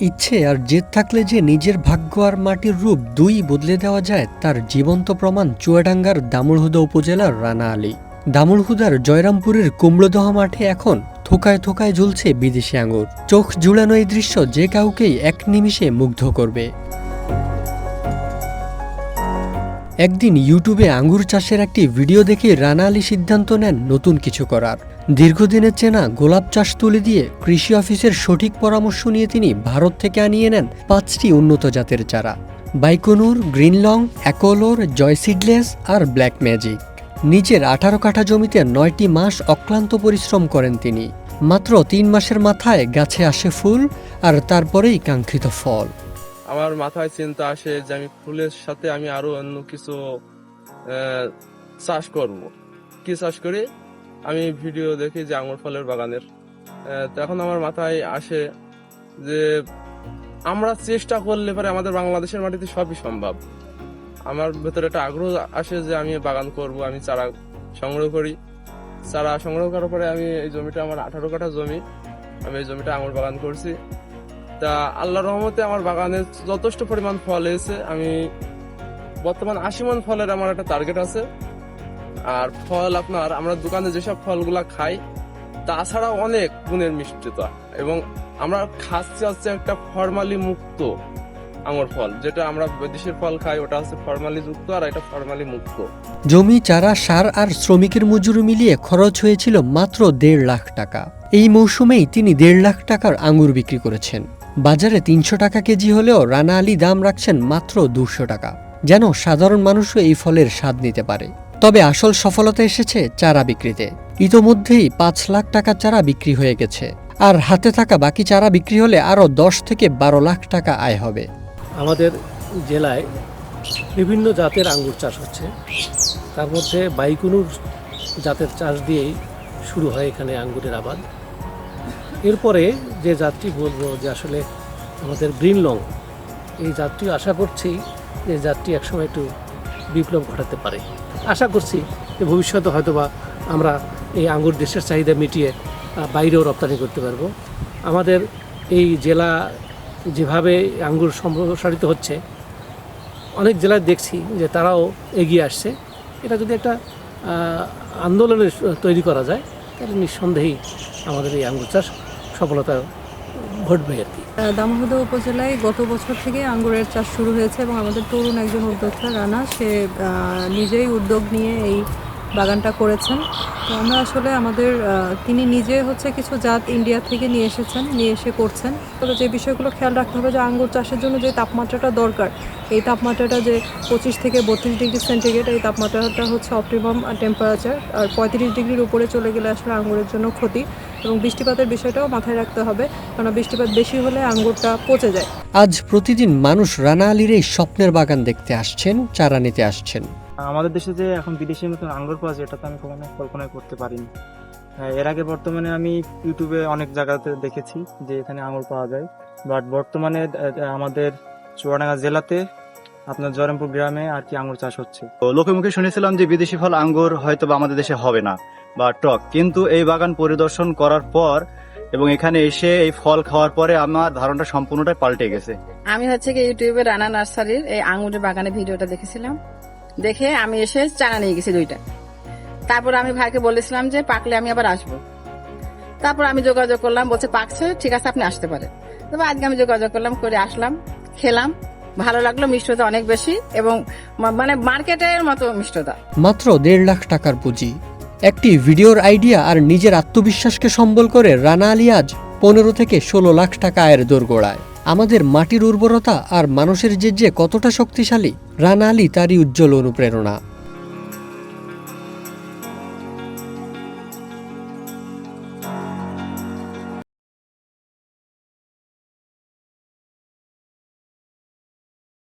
ইচ্ছে আর জেদ থাকলে যে নিজের ভাগ্য আর মাটির রূপ দুই বদলে দেওয়া যায় তার জীবন্ত প্রমাণ চুয়াডাঙ্গার দামুড়হুদা উপজেলার রানা আলী। দামুড়হুদার জয়রামপুরের কুমড়োদহ মাঠে এখন থোকায় থোকায় ঝুলছে বিদেশি আঙুর। চোখ জুড়ানো এই দৃশ্য যে কাউকেই এক নিমিষে মুগ্ধ করবে। একদিন ইউটিউবে আঙ্গুর চাষের একটি ভিডিও দেখে রানা আলী সিদ্ধান্ত নেন নতুন কিছু করার। দীর্ঘদিনের চেনা গোলাপ চাষ তুলে দিয়ে কৃষি অফিসের সঠিক পরামর্শ নিয়ে তিনি ভারত থেকে আনিয়ে নেন 5টি উন্নত জাতের চারা: বাইকনুর, গ্রিনলং, অ্যাকোলোর, জয় সিডলেস আর ব্ল্যাক ম্যাজিক। নিজের 18 কাঠা জমিতে 9টি মাস অক্লান্ত পরিশ্রম করেন তিনি। মাত্র 3 মাসের মাথায় গাছে আসে ফুল, আর তারপরেই কাঙ্ক্ষিত ফল। আমার মাথায় চিন্তা আসে যে আমি ফুলের সাথে আমি আরো অন্য কিছু চাষ করব। কি চাষ করি? আমি ভিডিও দেখি যে আঙুর ফলের বাগানের। তখন আমার মাথায় আসে যে আমরা চেষ্টা করলে পরে আমাদের বাংলাদেশের মাটিতে সবই সম্ভব। আমার ভেতরে একটা আগ্রহ আসে যে আমি বাগান করব। আমি চারা সংগ্রহ করি। চারা সংগ্রহ করার পরে আমি এই জমিটা, আমার 18 কাঠা জমি, আমি এই জমিটা আঙুর বাগান করছি। তা আল্লাহর রহমতে আমার বাগানে যথেষ্ট পরিমাণ ফল হয়েছে। আমি বর্তমান 80 মণ ফলের আমার একটা টার্গেট আছে। আর ফল আপনার আমরা দোকানে যেসব ফলগুলা খাই তাছাড়াও অনেক গুণের মিষ্টতা, এবং আমরা খাচ্ছি হচ্ছে একটা ফরমালি মুক্ত আঙুর ফল। যেটা আমরা বিদেশের ফল খাই ওটা হচ্ছে ফরমালি যুক্ত, আর এটা ফরমালি মুক্ত। জমি, চারা, সার আর শ্রমিকের মজুরি মিলিয়ে খরচ হয়েছিল মাত্র 1.5 লাখ টাকা। এই মৌসুমেই তিনি 1.5 লাখ টাকার আঙ্গুর বিক্রি করেছেন। বাজারে 300 টাকা কেজি হলেও রানা আলী দাম রাখছেন মাত্র 200 টাকা, যেন সাধারণ মানুষও এই ফলের স্বাদ নিতে পারে। তবে আসল সফলতা এসেছে চারা বিক্রিতে। ইতোমধ্যেই 5 লাখ টাকা চারা বিক্রি হয়ে গেছে, আর হাতে থাকা বাকি চারা বিক্রি হলে আরও 10 থেকে 12 লাখ টাকা আয় হবে। আমাদের জেলায় বিভিন্ন জাতের আঙ্গুর চাষ হচ্ছে। তার মধ্যে বাইকনুর জাতের চাষ দিয়েই শুরু হয় এখানে আঙ্গুরের আবাদ। এরপরে যে জাতটি বলবো যে আসলে আমাদের গ্রিনলং, এই জাতটি আশা করছি যে জাতটি একসময় একটু বিপ্লব ঘটাতে পারে। আশা করছি যে ভবিষ্যতে হয়তোবা আমরা এই আঙ্গুর দেশের চাহিদা মিটিয়ে বাইরেও রপ্তানি করতে পারবো। আমাদের এই জেলা যেভাবে আঙ্গুর সম্প্রসারিত হচ্ছে, অনেক জেলায় দেখছি যে তারাও এগিয়ে আসছে। এটা যদি একটা আন্দোলনের তৈরি করা যায় তাহলে নিঃসন্দেহেই আমাদের এই আঙ্গুর চাষ সফলতা ঘটবে আর কি। দামুড়হুদা উপজেলায় গত বছর থেকে আঙ্গুরের চাষ শুরু হয়েছে, এবং আমাদের তরুণ একজন উদ্যোক্তা রানা, সে নিজেই উদ্যোগ নিয়ে এই বাগানটা করেছেন। তো আমরা আসলে তিনি নিজে কিছু জাত ইন্ডিয়া থেকে নিয়ে এসে করছেন। তবে যে বিষয়গুলো খেয়াল রাখতে হবে যে আঙ্গুর চাষের জন্য যে তাপমাত্রাটা দরকার, এই তাপমাত্রাটা যে 25 থেকে 32 ডিগ্রি সেন্টিগ্রেড, এই তাপমাত্রাটা হচ্ছে অপটিমাম টেম্পারেচার। আর 35 ডিগ্রির উপরে চলে গেলে আসলে আঙ্গুরের জন্য ক্ষতি। এবং বৃষ্টিপাতের বিষয়টাও মাথায় রাখতে হবে, কারণ বৃষ্টিপাত বেশি হলে আঙ্গুরটা পচে যায়। আজ প্রতিদিন মানুষ রানা আলীর এই স্বপ্নের বাগান দেখতে আসছেন, চারা নিতে আসছেন। আমাদের দেশে যে এখন বিদেশি মতন আঙ্গুর পাওয়া যায়, এটা তো আমি কখনো কল্পনাই করতে পারিনি। এর আগে বর্তমানে আমি ইউটিউবে অনেক জায়গাতে দেখেছি যে এখানে আঙ্গুর পাওয়া যায়, বাট বর্তমানে আমাদের চুয়াডাঙ্গা জেলাতে আপনার জয়রামপুর গ্রামে আর কি আঙ্গুর চাষ হচ্ছে। লোকে মুখে শুনেছিলাম যে বিদেশি ফল আঙ্গুর হয়তো বা আমাদের দেশে হবে না বা টক, কিন্তু এই বাগান পরিদর্শন করার পর এবং এখানে এসে এই ফল খাওয়ার পরে আমার ধারণাটা সম্পূর্ণটাই পাল্টে গেছে। আমি ইউটিউবে রানা নার্সারির এই আঙ্গুরের বাগানের ভিডিওটা দেখেছিলাম, দেখে আমি এসে চারা নিয়ে গেছি 2টা। তারপর আমি ভাইকে বলেছিলাম যে পাকলে আমি আবার আসবো। তারপর আমি যোগাযোগ করলাম, বলছে পাকছে, ঠিক আছে আপনি আসতে পারেন। তবে আজকে আমি যোগাযোগ করলাম, করে আসলাম, খেলাম, ভালো লাগলো। মিষ্টতা অনেক বেশি, এবং মানে মার্কেটের মতো মিষ্টতা। মাত্র 1.5 লাখ টাকার পুঁজি, একটি ভিডিওর আইডিয়া আর নিজের আত্মবিশ্বাসকে সম্বল করে রানা আলী আজ 15 থেকে 16 লাখ টাকা আয়ের দোরগোড়ায়। আমাদের মাটির উর্বরতা আর মানুষের যে কতটা শক্তিশালী, রানা আলী তারই উজ্জ্বল অনুপ্রেরণা।